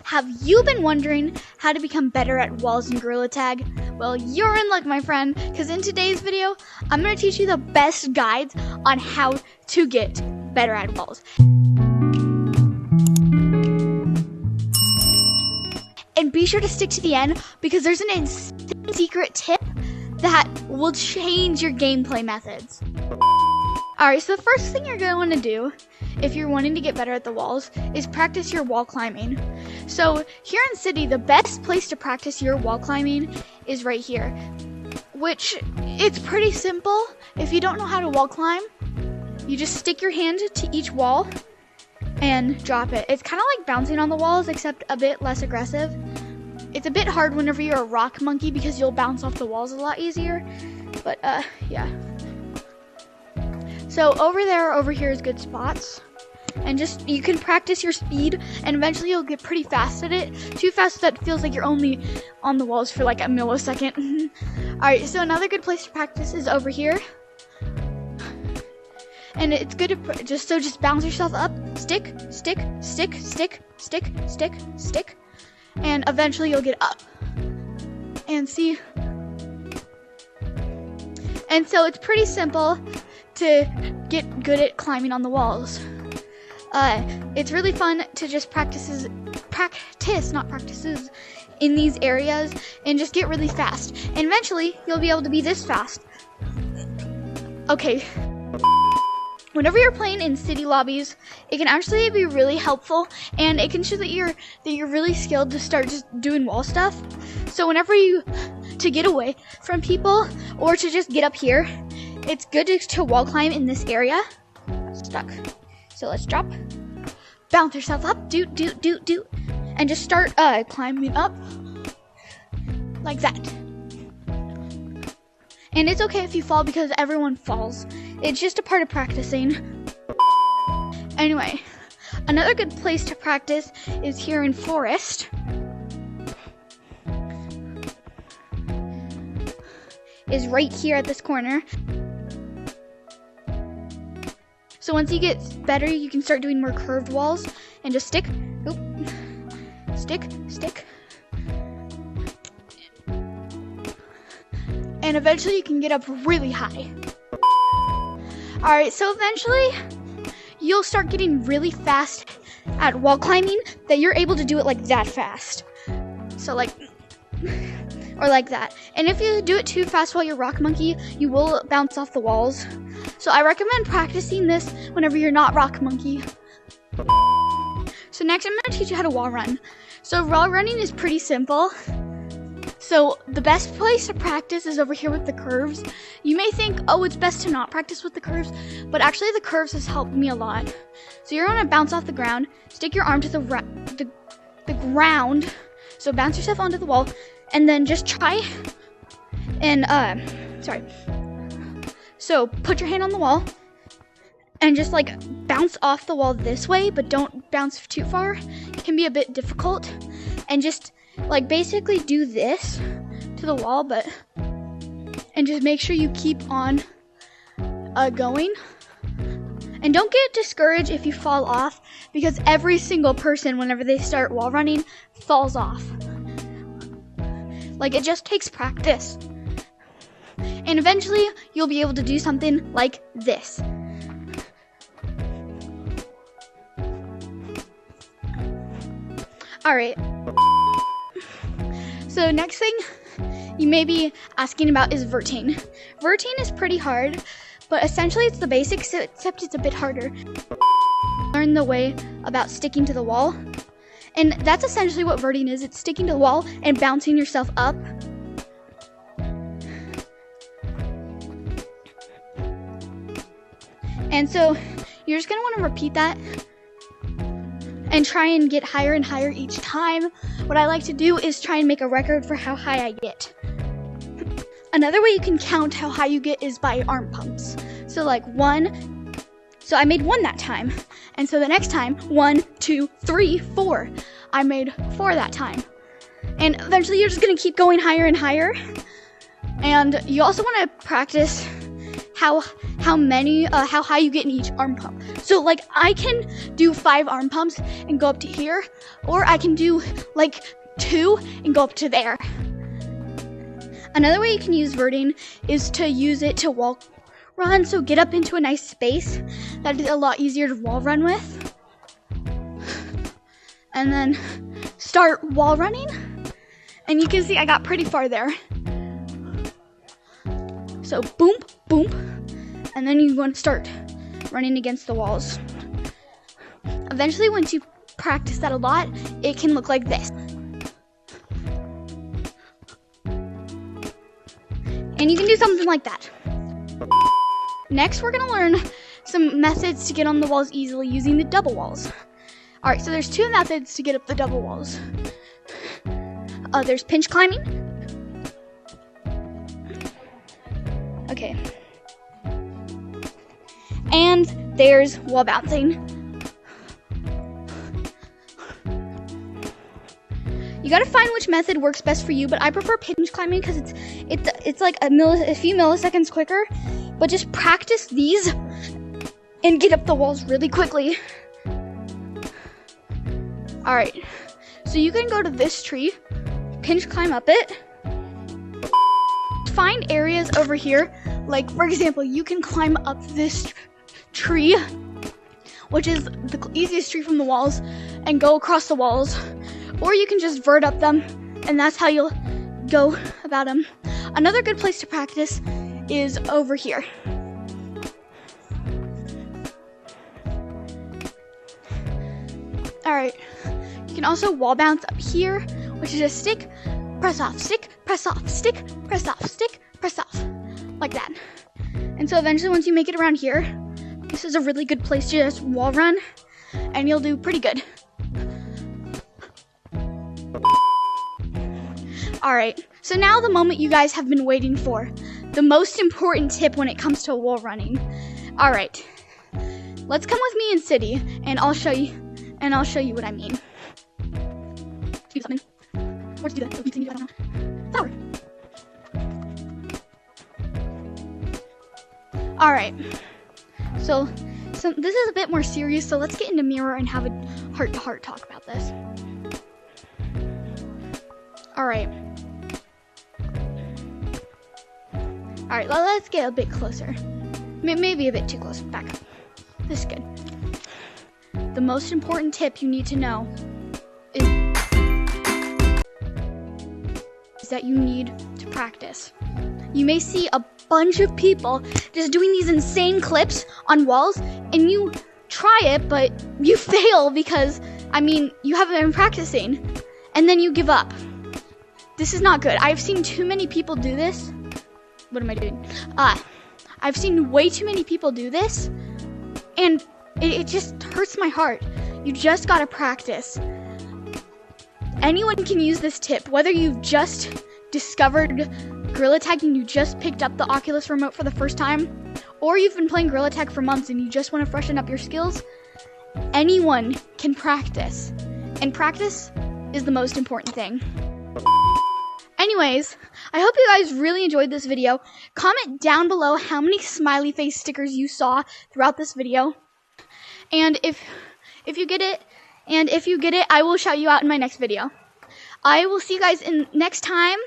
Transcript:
Have you been wondering how to become better at walls in Gorilla Tag? Well, you're in luck, my friend, because in today's video, I'm going to teach you the best guides on how to get better at walls. And be sure to stick to the end because there's an insane secret tip that will change your gameplay methods. Alright, so the first thing you're going to want to do if you're wanting to get better at the walls is practice your wall climbing. So here in City, the best place to practice your wall climbing is right here, which it's pretty simple. If you don't know how to wall climb, you just stick your hand to each wall and drop it. It's kind of like bouncing on the walls, except a bit less aggressive. It's a bit hard whenever you're a rock monkey because you'll bounce off the walls a lot easier, but yeah. So over here is good spots, and just you can practice your speed, and eventually you'll get pretty fast at it. Too fast that it feels like you're only on the walls for like a millisecond. Alright, so another good place to practice is over here. And it's good to just bounce yourself up, stick, stick, stick, stick, stick, stick, stick, and eventually you'll get up. And see. And so it's pretty simple to get good at climbing on the walls. It's really fun to just practice in these areas and just get really fast. And eventually you'll be able to be this fast. Okay. Whenever you're playing in city lobbies, it can actually be really helpful, and it can show that you're really skilled to start just doing wall stuff. So whenever to get away from people or to just get up here, it's good to wall climb in this area. Stuck. So let's drop. Bounce yourself up. Do. And just start climbing up. Like that. And it's okay if you fall because everyone falls. It's just a part of practicing. Anyway, another good place to practice is here in Forest. Is right here at this corner. So once you get better, you can start doing more curved walls and just stick, oop, stick, stick. And eventually you can get up really high. Alright, so eventually you'll start getting really fast at wall climbing that you're able to do it like that fast. So like, or like that. And if you do it too fast while you're rock monkey, you will bounce off the walls. So I recommend practicing this whenever you're not rock monkey. So next I'm going to teach you how to wall run. So wall running is pretty simple. So the best place to practice is over here with the curves. You may think, oh, it's best to not practice with the curves, but actually the curves has helped me a lot. So you're going to bounce off the ground, stick your arm to the ground, so bounce yourself onto the wall, and then just try and, So put your hand on the wall, and just like bounce off the wall this way, but don't bounce too far. It can be a bit difficult, and just like basically do this to the wall, and just make sure you keep on going. And don't get discouraged if you fall off, because every single person, whenever they start wall running, falls off. Like, it just takes practice. And eventually, you'll be able to do something like this. Alright. So next thing you may be asking about is verting. Verting is pretty hard, but essentially it's the basics, except it's a bit harder. Learn the way about sticking to the wall. And that's essentially what verting is. It's sticking to the wall and bouncing yourself up. And so you're just going to want to repeat that and try and get higher and higher each time. What I like to do is try and make a record for how high I get. Another way you can count how high you get is by arm pumps. So like 1, so I made 1 that time. And so the next time, 1, 2, 3, 4. I made 4 that time. And eventually you're just going to keep going higher and higher. And you also want to practice how high you get in each arm pump. So like I can do 5 arm pumps and go up to here, or I can do like 2 and go up to there. Another way you can use verting is to use it to wall run. So get up into a nice space that is a lot easier to wall run with, and then start wall running. And you can see I got pretty far there. So boom, boom, and then you want to start running against the walls. Eventually, once you practice that a lot, it can look like this. And you can do something like that. Next, we're gonna learn some methods to get on the walls easily using the double walls. All right, so there's 2 methods to get up the double walls. There's pinch climbing. Okay. And there's wall bouncing. You gotta find which method works best for you, but I prefer pinch climbing because it's like a few milliseconds quicker. But just practice these and get up the walls really quickly. All right, so you can go to this tree, pinch climb up it. Find areas over here, like for example, you can climb up this tree, which is the easiest tree from the walls, and go across the walls, or you can just vert up them, and that's how you'll go about them. Another good place to practice is over here. All right, you can also wall bounce up here, which is a stick, press off, stick, press off, stick, press off, stick, press off, like that. And so eventually once you make it around here, this is a really good place to just wall run, and you'll do pretty good. All right, so now the moment you guys have been waiting for, the most important tip when it comes to wall running. All right, let's come with me in city, and I'll show you what I mean. Do something. Or to do that. So you can do that now. Flower. All right. So this is a bit more serious. So let's get into mirror and have a heart-to-heart talk about this. All right. All right. Well, let's get a bit closer. Maybe a bit too close. Back up. This is good. The most important tip you need to know is that you need to practice. You may see a bunch of people just doing these insane clips on walls, and you try it, but you fail because, I mean, you haven't been practicing, and then you give up. This is not good. I've seen too many people do this. What am I doing? I've seen way too many people do this, and it just hurts my heart. You just gotta practice. Anyone can use this tip, whether you've just discovered Gorilla Tag and you just picked up the Oculus remote for the first time, or you've been playing Gorilla Tag for months and you just want to freshen up your skills. Anyone can practice, and practice is the most important thing. Anyways, I hope you guys really enjoyed this video. Comment down below how many smiley face stickers you saw throughout this video. And if you get it, I will shout you out in my next video. I will see you guys in next time.